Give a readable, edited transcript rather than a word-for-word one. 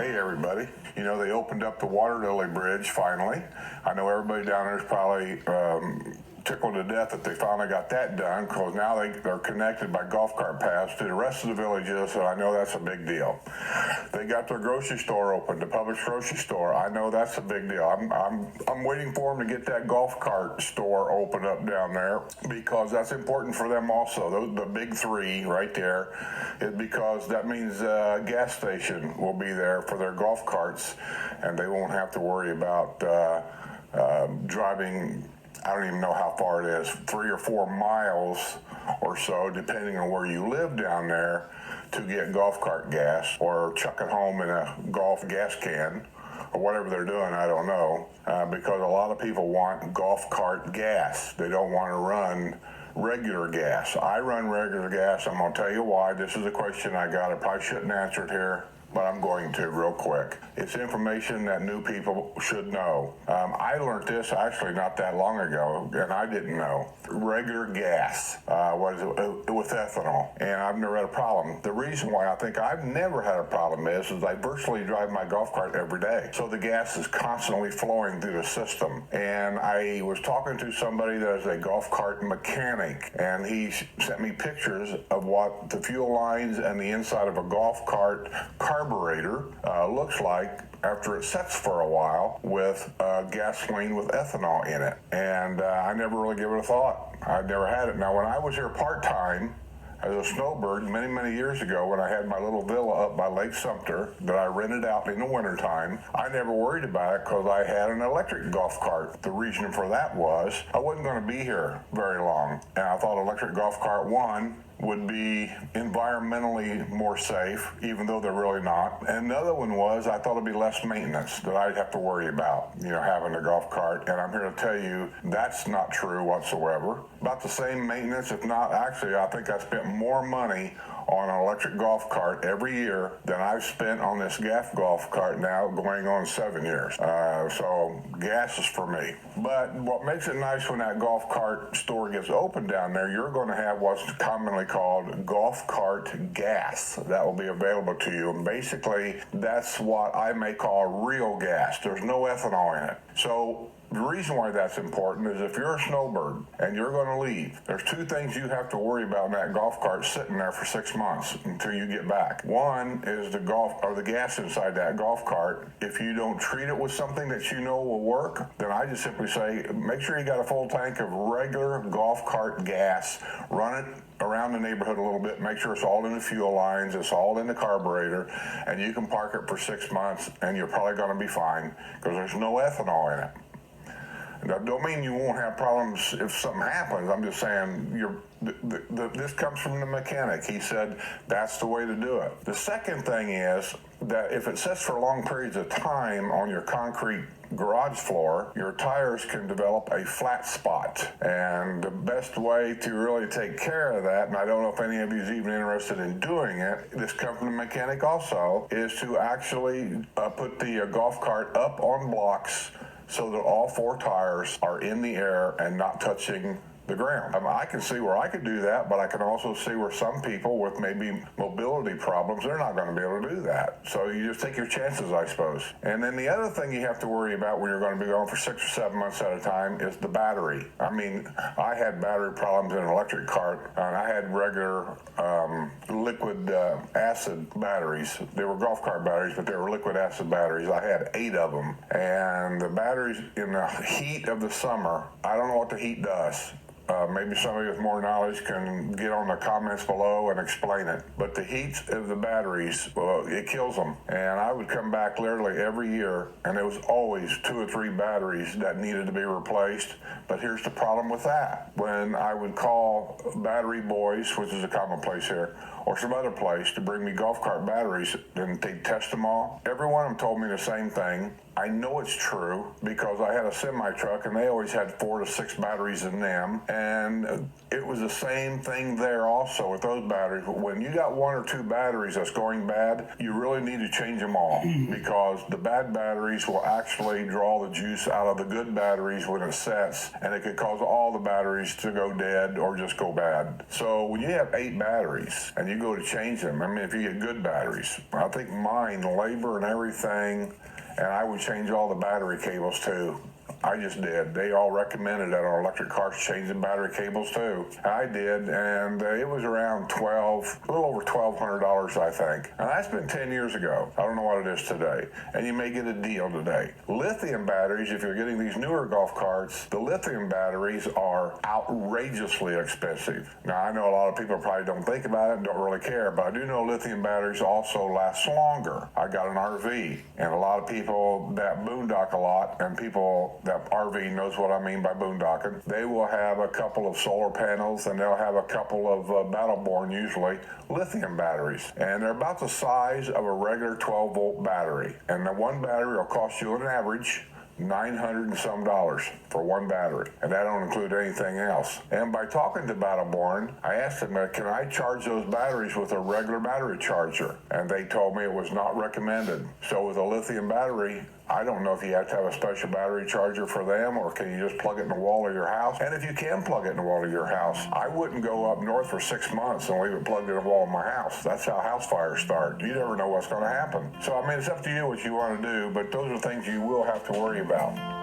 Hey everybody. You know, they opened up the Water Lily Bridge finally. I know everybody down there is probably tickled to death that they finally got that done, because now they're connected by golf cart paths to the rest of the villages, so I know that's a big deal. They got their grocery store open, the Publix grocery store. I know that's a big deal. I'm waiting for them to get that golf cart store open up down there, because that's important for them also. The big three right there is because that means a gas station will be there for their golf carts, and they won't have to worry about driving, I don't even know how far it is, 3 or 4 miles or so, depending on where you live down there, to get golf cart gas or chuck it home in a golf gas can or whatever they're doing, I don't know, because a lot of people want golf cart gas. They don't want to run regular gas. I run regular gas. I'm going to tell you why. This is a question I got. I probably shouldn't answer it here, but I'm going to real quick. It's information that new people should know. I learned this actually not that long ago, and I didn't know. Regular gas was with ethanol, and I've never had a problem. The reason why I think I've never had a problem is I virtually drive my golf cart every day, so the gas is constantly flowing through the system. And I was talking to somebody that is a golf cart mechanic, and he sent me pictures of what the fuel lines and the inside of a golf cart carburetor looks like after it sets for a while with gasoline with ethanol in it. And I never really gave it a thought. I'd never had it. Now, when I was here part-time as a snowbird many years ago, when I had my little villa up by Lake Sumter that I rented out in the wintertime, I never worried about it because I had an electric golf cart. The reason for that was I wasn't going to be here very long, and I thought electric golf cart, one, would be environmentally more safe, even though they're really not. And the other one was I thought it'd be less maintenance that I'd have to worry about, having a golf cart. And I'm here to tell you that's not true whatsoever. About the same maintenance, if not, actually, I think I spent more money on an electric golf cart every year than I've spent on this gas golf cart now going on 7 years. So gas is for me. But what makes it nice when that golf cart store gets open down there, you're going to have what's commonly called golf cart gas that will be available to you. And basically, that's what I may call real gas. There's no ethanol in it. So the reason why that's important is if you're a snowbird and you're going to leave, there's 2 things you have to worry about in that golf cart sitting there for 6 months until you get back. One is the gas inside that golf cart. If you don't treat it with something that you know will work, then I just simply say, make sure you got a full tank of regular golf cart gas. Run it around the neighborhood a little bit, make sure it's all in the fuel lines, it's all in the carburetor, and you can park it for 6 months and you're probably going to be fine because there's no ethanol in it. That don't mean you won't have problems if something happens. I'm just saying this comes from the mechanic. He said that's the way to do it. The second thing is that if it sits for long periods of time on your concrete garage floor, your tires can develop a flat spot. And the best way to really take care of that, and I don't know if any of you is even interested in doing it, this comes from the mechanic also, is to actually put the golf cart up on blocks so that all 4 tires are in the air and not touching the ground. I can see where I could do that, but I can also see where some people with maybe mobility problems, they're not going to be able to do that. So you just take your chances, I suppose. And then the other thing you have to worry about when you're going to be going for 6 or 7 months at a time is the battery. I mean, I had battery problems in an electric cart, and I had regular liquid acid batteries. They were golf cart batteries, but they were liquid acid batteries. I had 8 of them. And the batteries in the heat of the summer, I don't know what the heat does. Maybe somebody with more knowledge can get on the comments below and explain it. But the heat of the batteries, it kills them. And I would come back literally every year, and there was always 2 or 3 batteries that needed to be replaced. But here's the problem with that. When I would call Battery Boys, which is a common place here, or some other place to bring me golf cart batteries, and they'd test them all, every one of them told me the same thing. I know it's true because I had a semi-truck and they always had 4 to 6 batteries in them, and it was the same thing there also with those batteries. But when you got 1 or 2 batteries that's going bad, you really need to change them all because the bad batteries will actually draw the juice out of the good batteries when it sets, and it could cause all the batteries to go dead or just go bad. So when you have 8 batteries and you go to change them, I mean, if you get good batteries, I think mine, labor and everything, and I would change all the battery cables too. I just did. They all recommended that on electric cars changing battery cables too. I did, and it was around a little over $1,200, I think. And that's been 10 years ago. I don't know what it is today. And you may get a deal today. Lithium batteries, if you're getting these newer golf carts, the lithium batteries are outrageously expensive. Now, I know a lot of people probably don't think about it and don't really care, but I do know lithium batteries also last longer. I got an RV, and a lot of people that boondock a lot, and people that RV knows what I mean by boondocking. They will have a couple of solar panels, and they'll have a couple of Battleborn, usually lithium batteries, and they're about the size of a regular 12-volt battery. And the one battery will cost you an average $900 and some for one battery, and that don't include anything else. And by talking to Battleborn, I asked them, can I charge those batteries with a regular battery charger? And they told me it was not recommended. So with a lithium battery, I don't know if you have to have a special battery charger for them, or can you just plug it in the wall of your house? And if you can plug it in the wall of your house, I wouldn't go up north for 6 months and leave it plugged in the wall of my house. That's how house fires start. You never know what's going to happen. So, I mean, it's up to you what you want to do, but those are things you will have to worry about.